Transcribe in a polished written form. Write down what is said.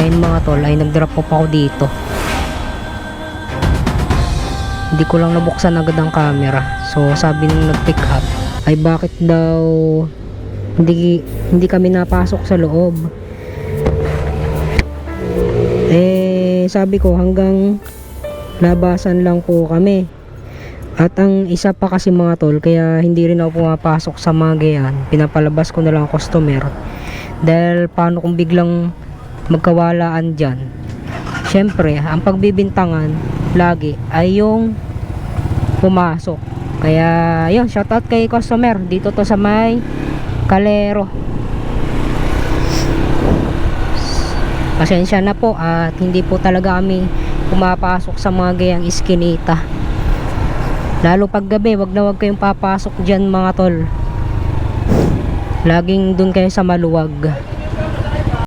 ayun mga tol, ay nag-drop off ako dito. Hindi ko lang nabuksan agad ang camera. So sabi nung nag-pick up ay bakit daw hindi kami napasok sa loob. Sabi ko hanggang labasan lang po kami. At ang isa pa kasi mga tol, kaya hindi rin ako pumapasok sa mga gayan, pinapalabas ko na lang ang customer. Dahil paano kung biglang magkawalaan dyan, syempre ang pagbibintangan lagi ay yung pumasok. Kaya yun, shoutout kay customer dito to sa may Calero. Pasensya na po at hindi po talaga kami pumapasok sa mga gayang iskinita. Lalo pag gabi, wag na wag kayong papasok dyan mga tol. Laging dun kayo sa maluwag.